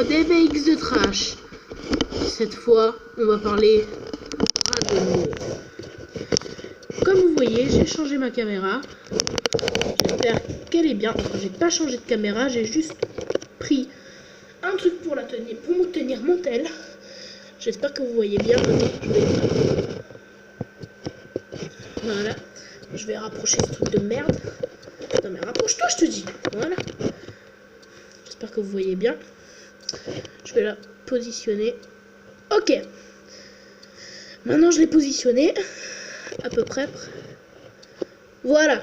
des BX de trash. Cette fois, on va parler de mots. Comme vous voyez, j'ai changé ma caméra. J'espère qu'elle est bien. J'ai pas changé de caméra, j'ai juste pris un truc pour la tenir, pour me tenir mon tel. J'espère que vous voyez bien. Voilà. Je vais rapprocher ce truc de merde. Non mais rapproche-toi, je te dis. Voilà. J'espère que vous voyez bien. Je vais la positionner. Ok. Maintenant je l'ai positionné. À peu près. Voilà.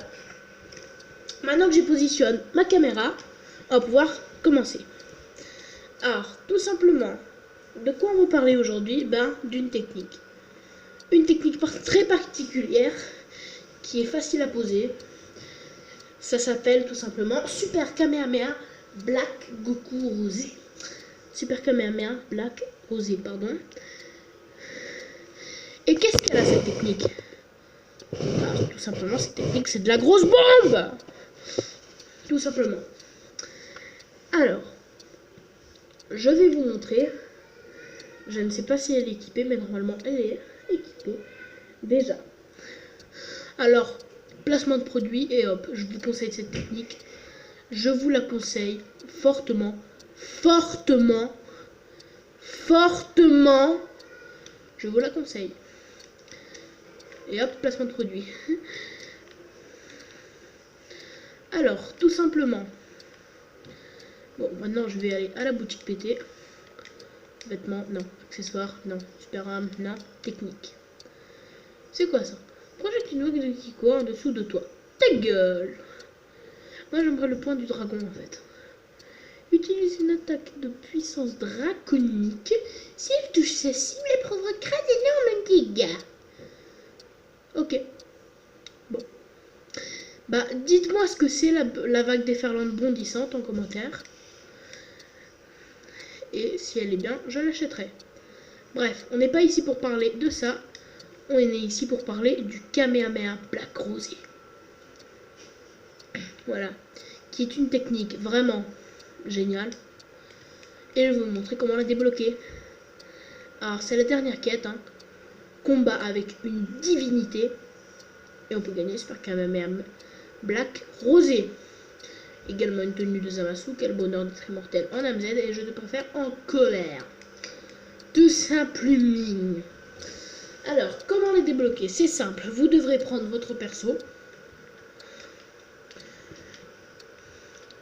Maintenant que j'ai positionné ma caméra, on va pouvoir commencer. Alors, tout simplement, de quoi on va parler aujourd'hui? Ben, d'une technique. Une technique très particulière qui est facile à poser. Ça s'appelle tout simplement Super Kamehameha Black Goku Rosé. Super Kamehameha Black Rosé, pardon. Et qu'est-ce qu'elle a cette technique? Alors, tout simplement, cette technique, c'est de la grosse bombe! Tout simplement. Alors, je vais vous montrer. Je ne sais pas si elle est équipée, mais normalement, elle est équipée déjà. Alors, placement de produit, et hop, je vous conseille cette technique. Je vous la conseille fortement, fortement, fortement. Je vous la conseille. Et hop, placement de produit. Alors, tout simplement. Bon, maintenant, je vais aller à la boutique PT. Vêtements, non. Accessoires, non. Super arme, non. Technique. C'est quoi ça? Projette une vague de Kiko en dessous de toi. Ta gueule! Moi, j'aimerais le point du dragon, en fait. Utilise une attaque de puissance draconique. Si elle touche sa cible, elle provoquera d'énormes dégâts. Ok. Bon. Bah, dites-moi ce que c'est la vague déferlante bondissante en commentaire. Et si elle est bien, je l'achèterai. Bref, on n'est pas ici pour parler de ça. On est ici pour parler du Kamehameha Black Rosé. Voilà. Qui est une technique vraiment géniale. Et je vais vous montrer comment la débloquer. Alors, c'est la dernière quête. Hein. Combat avec une divinité. Et on peut gagner Super Kamehameha Black Rosé. Également une tenue de Zamasu. Quel bonheur d'être immortel en AMZ. Et je te préfère en colère. Tout simplement. Alors, comment les débloquer? C'est simple. Vous devrez prendre votre perso.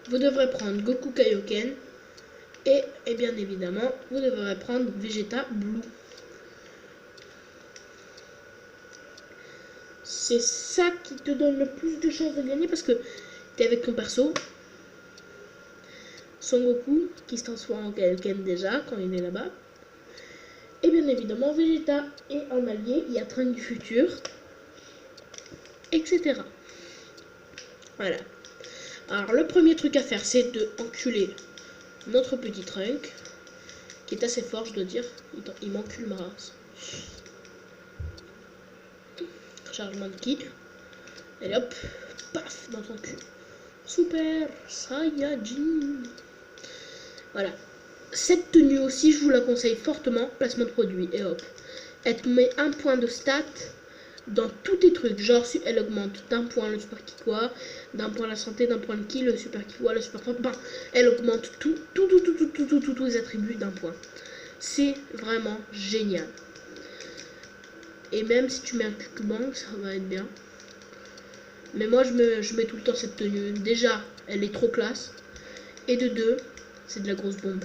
Vous devrez prendre Goku Kaioken. Et bien évidemment, vous devrez prendre Vegeta Blue. C'est ça qui te donne le plus de chances de gagner parce que tu es avec ton perso. Son Goku qui se transforme en Kaioken déjà quand il est là-bas. Et bien évidemment, Vegeta est un allié, il y a Trunks du futur, etc. Voilà. Alors le premier truc à faire, c'est de enculer notre petit Trunks, qui est assez fort, je dois dire. Il m'encule ma race. Chargement de ki. Et hop, paf, dans ton cul. Super Saiyajin. Voilà. Cette tenue aussi, je vous la conseille fortement. Placement de produit. Et hop. Elle te met un point de stat dans tous tes trucs. Genre, elle augmente d'un point le super Kikwa, d'un point la santé, d'un point le ki, le super Kikwa, le super frappe. Ben, elle augmente tous les attributs d'un point. C'est vraiment génial. Et même si tu mets un Kukubang, ça va être bien. Mais moi, je mets tout le temps cette tenue. Déjà, elle est trop classe. Et de deux, c'est de la grosse bombe.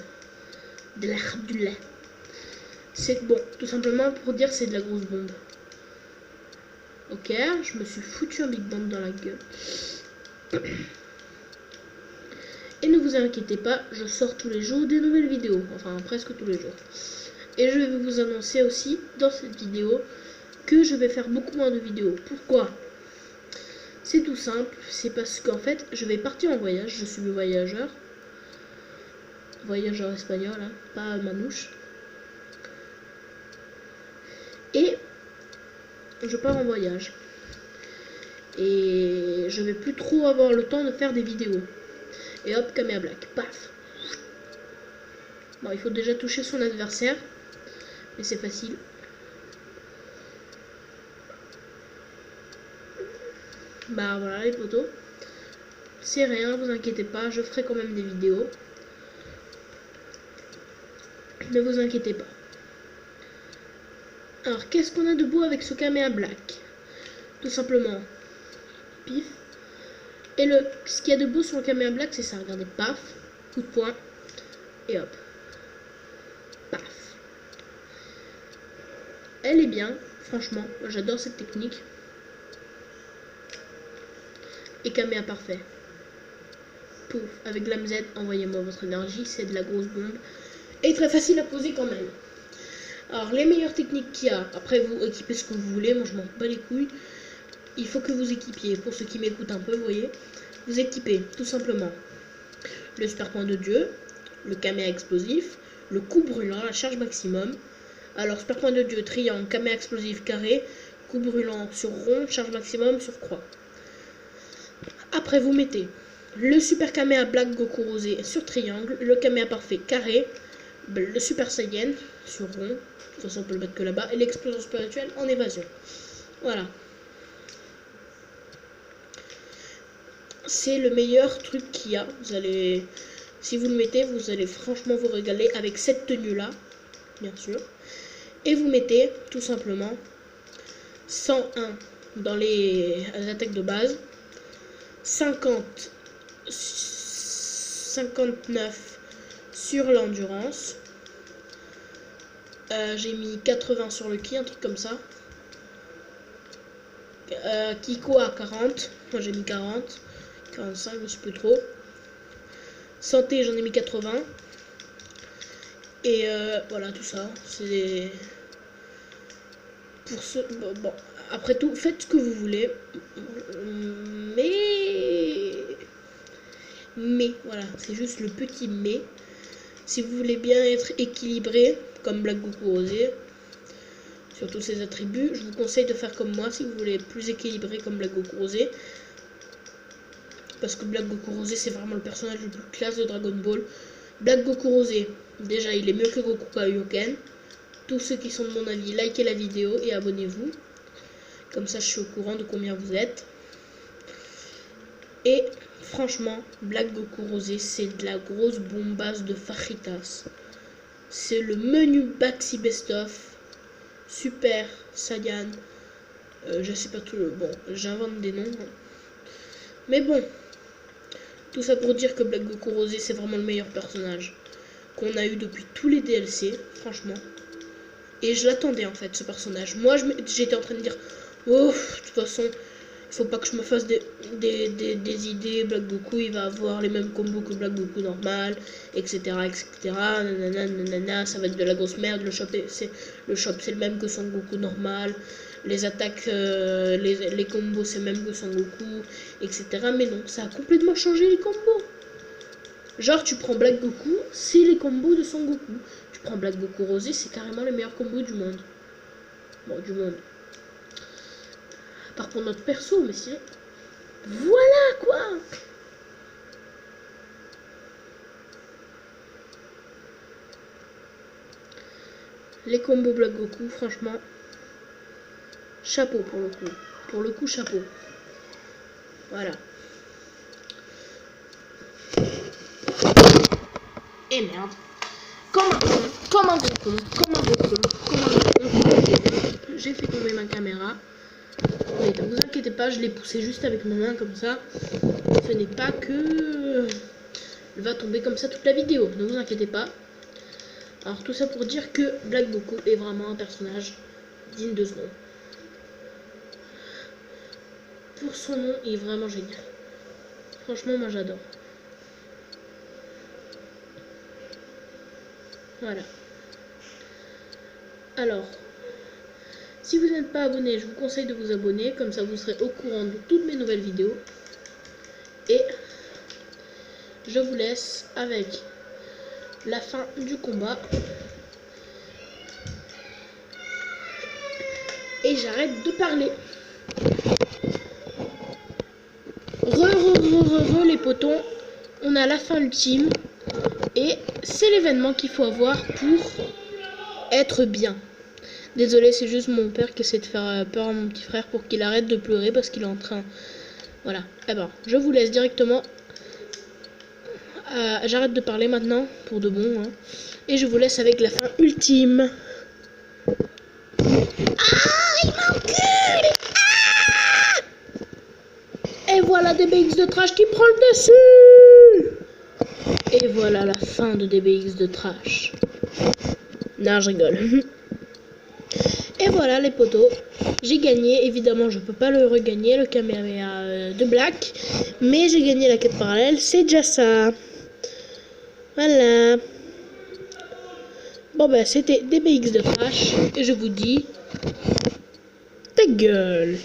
De la du lait. C'est bon, tout simplement pour dire c'est de la grosse bombe. Ok, je me suis foutu un big bomb dans la gueule. Et ne vous inquiétez pas, je sors tous les jours des nouvelles vidéos. Enfin, presque tous les jours. Et je vais vous annoncer aussi dans cette vidéo que je vais faire beaucoup moins de vidéos. Pourquoi? C'est tout simple, c'est parce qu'en fait, je vais partir en voyage. Je suis le voyageur. Voyageur espagnol, hein, pas manouche. Et je pars en voyage. Et je vais plus trop avoir le temps de faire des vidéos. Et hop, Kamehameha Black, paf. Bon, il faut déjà toucher son adversaire. Mais c'est facile. Bah voilà les potos. C'est rien, vous inquiétez pas, je ferai quand même des vidéos. Ne vous inquiétez pas. Alors, qu'est-ce qu'on a de beau avec ce Kamea Black? Tout simplement, pif. Et ce qu'il y a de beau sur le Kamea Black, c'est ça. Regardez, paf, coup de poing, et hop. Paf. Elle est bien, franchement. J'adore cette technique. Et Kamea parfait. Pouf, avec l'AMZ, envoyez-moi votre énergie, c'est de la grosse bombe. Et très facile à poser quand même. Alors, les meilleures techniques qu'il y a, après vous équipez ce que vous voulez, moi je m'en bats les couilles. Il faut que vous équipiez, pour ceux qui m'écoutent un peu, vous voyez, vous équipez tout simplement le super point de Dieu, le Kamea explosif, le coup brûlant, la charge maximum. Alors, super point de Dieu, triangle, Kamea explosif, carré, coup brûlant sur rond, charge maximum sur croix. Après, vous mettez le super Kamea Black Goku Rosé sur triangle, le Kamea parfait carré, le super Saiyan sur rond, de toute façon on peut le mettre que là-bas, et l'explosion spirituelle en évasion. Voilà. C'est le meilleur truc qu'il y a. Vous allez, si vous le mettez, vous allez franchement vous régaler avec cette tenue-là, bien sûr. Et vous mettez tout simplement 101 dans les attaques de base, 59 sur l'endurance. J'ai mis 80 sur le ki, un truc comme ça. Kiko à 40, moi j'ai mis 40, 45, je sais plus trop. Santé, j'en ai mis 80. Et voilà, tout ça. C'est pour ce. Bon, après tout, faites ce que vous voulez. Mais voilà, c'est juste le petit mais. Si vous voulez bien être équilibré, comme Black Goku Rosé, sur tous ses attributs, je vous conseille de faire comme moi si vous voulez être plus équilibré comme Black Goku Rosé. Parce que Black Goku Rosé, c'est vraiment le personnage le plus classe de Dragon Ball. Black Goku Rosé, déjà, il est mieux que Goku Kaioken. Tous ceux qui sont de mon avis, likez la vidéo et abonnez-vous. Comme ça, je suis au courant de combien vous êtes. Et franchement, Black Goku Rosé, c'est de la grosse bombasse de fajitas. C'est le menu Baxi Best of. Super Saiyan. Je sais pas tout le... Bon, j'invente des noms. Mais bon. Tout ça pour dire que Black Goku Rosé, c'est vraiment le meilleur personnage qu'on a eu depuis tous les DLC, franchement. Et je l'attendais en fait, ce personnage. Moi, j'étais en train de dire, oh, de toute façon, il faut pas que je me fasse des idées. Black Goku, il va avoir les mêmes combos que Black Goku normal, etc., etc. Nanana, ça va être de la grosse merde. Le shop, c'est le même que Son Goku normal. Les attaques, les combos, c'est même que Son Goku, etc. Mais non, ça a complètement changé les combos. Genre, tu prends Black Goku, c'est les combos de Son Goku. Tu prends Black Goku Rosé, c'est carrément les meilleurs combos du monde. Bon, du monde. À part pour notre perso, mais c'est... Voilà, quoi. Les combos Black Goku, franchement... Chapeau pour le coup. Pour le coup, chapeau. Voilà. Et merde. Comme un gros con. J'ai fait tomber ma caméra. Mais ne vous inquiétez pas, je l'ai poussé juste avec ma main comme ça. Ce n'est pas que... Elle va tomber comme ça toute la vidéo. Ne vous inquiétez pas. Alors tout ça pour dire que Black Goku est vraiment un personnage digne de ce nom. Pour son nom, il est vraiment génial. Franchement, moi j'adore. Voilà. Alors, si vous n'êtes pas abonné, je vous conseille de vous abonner. Comme ça, vous serez au courant de toutes mes nouvelles vidéos. Et je vous laisse avec la fin du combat. Et j'arrête de parler. Les potons, on a la fin ultime. Et c'est l'événement qu'il faut avoir pour être bien. Désolé, c'est juste mon père qui essaie de faire peur à mon petit frère pour qu'il arrête de pleurer parce qu'il est en train... Voilà. Eh ben, je vous laisse directement. J'arrête de parler maintenant, pour de bon. Hein. Et je vous laisse avec la fin ultime. Ah, il m'encule! Ah! Et voilà DBX de Trash qui prend le dessus! Et voilà la fin de DBX de Trash. Non, je rigole. Et voilà les potos, j'ai gagné, évidemment je peux pas le regagner, le caméra de Black, mais j'ai gagné la quête parallèle, c'est déjà ça. Voilà. Bon bah c'était DBX de Trash, et je vous dis, ta gueule.